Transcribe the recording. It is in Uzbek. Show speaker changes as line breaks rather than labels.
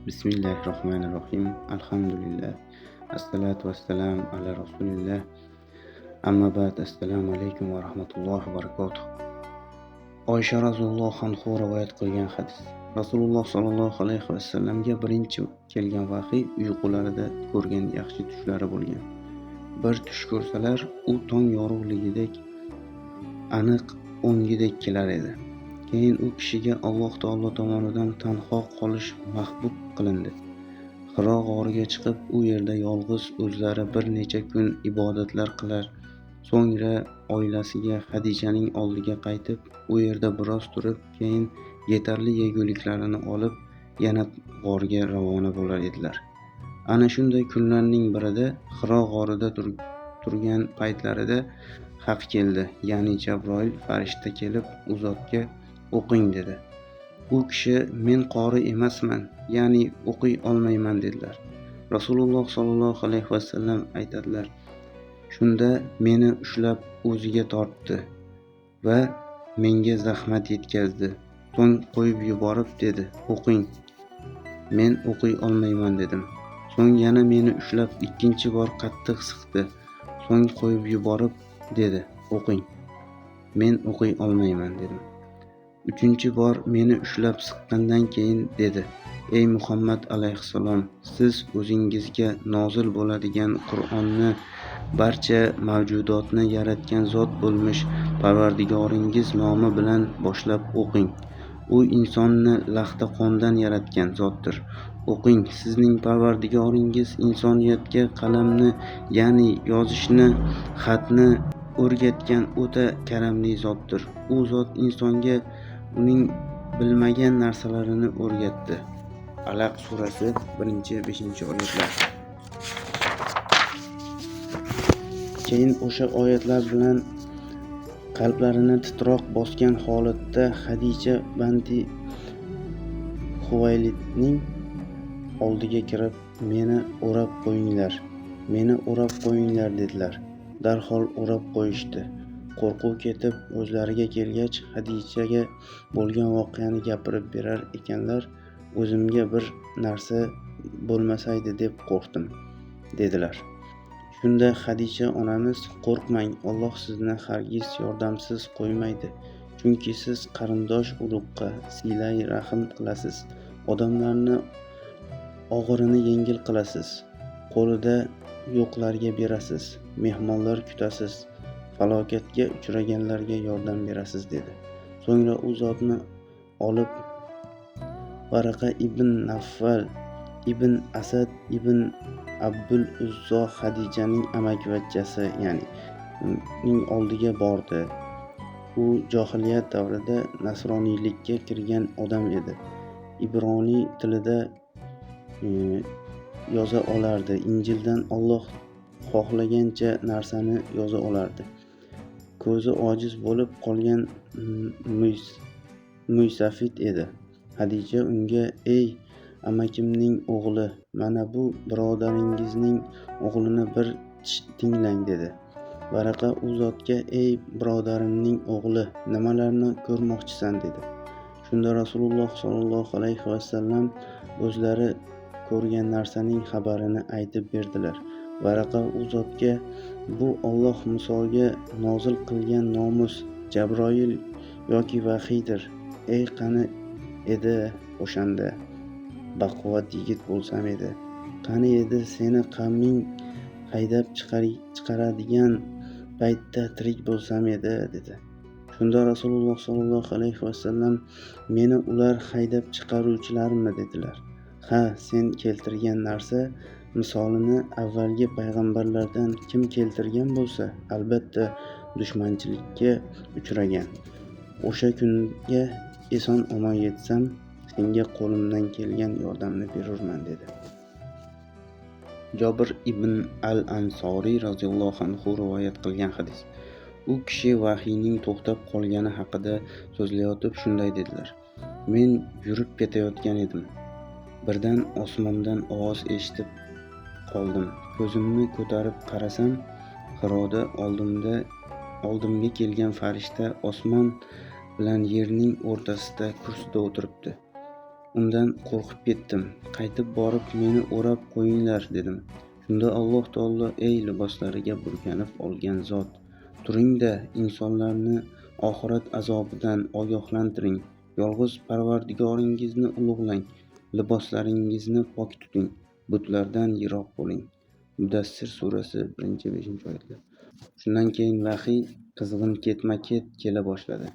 Bismillahirrohmanirrohim. Alhamdulillah. Assalatu vassalam ala rasulillah. Amma ba'd. Assalomu alaykum va rahmatullohi va barakatuh. Oysha roziyallohu anhu rivoyat qilgan hadis. Rasululloh sollallohu alayhi vasallamga birinchi kelgan vahiy uyqularida ko'rgan yaxshi tushlari bo'lgan. Bir tush ko'rsalar, u tong yorug'ligidek aniq o'ngidek kelar edi. Keyin u kishiga Alloh taolo tomonidan tanho qolish mahbub qilindi. Hiro g'origa chiqib, u yerda yolg'iz o'zlari bir necha kun ibodatlar qilar. So'ngra oilasiga Hadijaning oldiga qaytib, u yerda biroz turib, keyin yetarli yeguliklarini olib, yana g'orga ravona bo'lar edilar. Ana shunday kunlarning birida Hiro g'orida turgan paytlarida Haq keldi, ya'ni Jabroil farishta kelib, u zotga o'qing dedi. U kishi men qori emasman, ya'ni o'qiy olmayman dedilar. Rasululloh sollallohu alayhi vasallam aytadilar: shunda meni ushlab o'ziga tortdi va menga zahmat yetkazdi. So'ng qo'yib yuborib dedi: o'qing. Men o'qiy olmayman dedim. So'ng yana meni ushlab ikkinchi bor qattiq siqdi. So'ng qo'yib yuborib dedi: o'qing. Men o'qiy olmayman dedim. Uchinchi bor meni ushlab siqqandan keyin dedi: ey Muhammad alayhissalom, siz o'zingizga nozil bo'ladigan Qur'onni barcha mavjudotni yaratgan zot bo'lmish Parvardigoringiz nomi bilan boshlab o'qing. U insonni lahda qondan yaratgan zotdir. O'qing. Sizning Parvardigoringiz insoniyatga qalamni, ya'ni yozishni, xatni o'rgatgan o'ta karamli zotdir. U zot insonga uning bilmagan narsalarini o'rgatdi. Alaq surasi 1-5 oyatlar. Keyin o'sha oyatlar bilan qalblarini titroq bosgan holatda Hadija banti Huvaylidning oldiga kirib, meni o'rab qo'yinglar dedilar. Darhol o'rab qo'yishdi. Qo'rquv ketib, o'zlariga kelgach, Hadijaga bo'lgan voqeani gapirib berar ekanlar. O'zimga bir narsa bo'lmasaydi deb qo'rqdim, dedilar. Shunda Hadija onamiz: qo'rqmang, Alloh sizni hargiz yordamsiz qo'ymaydi. Chunki siz qarindosh urug'qa silai rahm qilasiz, odamlarni og'irini yengil qilasiz, qo'lida yo'qlarga berasiz, mehmonlar kutasiz, falokatga uchraganlarga yordam berasiz dedi. So'ngra u zotni olib Varaqa ibn Nawfal ibn Asad ibn Abdul Uzzo Hadijaning amakivachchasi, ya'ni uning oldiga bordi. U johiliyat davrida nasroniylikka kirgan odam edi. Ibroniy tilida yoza olardi. Injildan Alloh xohlagancha narsani yoza olardi. Ko'zi ojiz bo'lib qolgan Muysafid edi. Hadija unga: ey amakimning o'g'li, mana bu birodaringizning o'g'lini bir tinglang dedi. Varaqa u zotga: ey birodarimning o'g'li, nimalarni ko'rmoqchisan dedi. Shunda Rasululloh sollallohu alayhi vasallam o'zlari ko'rgan narsaning xabarini aytib berdilar. Varaqa u zotga: bu Alloh Musoga nozil qilgan nomus, Jabroil yoki vahiydir. Ey qani edi o'shanda baquvvat yigit bo'lsam edi. Qani edi seni qavming haydab chiqaradigan paytda tirik bo'lsam edi dedi. Shunda Rasululloh sollallohu alayhi vasallam: meni ular haydab chiqaruvchilarmi dedilar. Ha, sen keltirgan narsa misolini avvalgi payg'ambarlardan kim keltirgan bo'lsa, albatta dushmanchilikka uchragan. O'sha kunga eson omon yetsam, senga qo'limdan kelgan yordamni berurman dedi. Jobir ibn al-Ansoriy roziyallohu anhu rivoyat qilgan hadis. U kishi vahiyning to'xtab qolgani haqida so'zlayotib shunday dedilar: men yurib ketayotgan edim. Birdan osmondan ovoz eshitib qoldim. Ko'zimni ko'tarib qarasam, Hiroda oldimga kelgan farishta osmon bilan yerning o'rtasida kursida o'tiribdi. Undan qo'rqib ketdim. Qaytib borib meni o'rab qo'yinglar dedim. Shunda Alloh taolo: ey liboslariga burkanib olgan zot, turing-da, insonlarni oxirat azobidan ogohlantiring. Yolg'iz Parvardigoringizni ulug'lang, liboslaringizni pok tuting, butlardan yiroq bo'ling. Mudassir surasi 1-5 oyatlar. Shundan keyin vahiy qizg'in ketma-ket kela boshladi.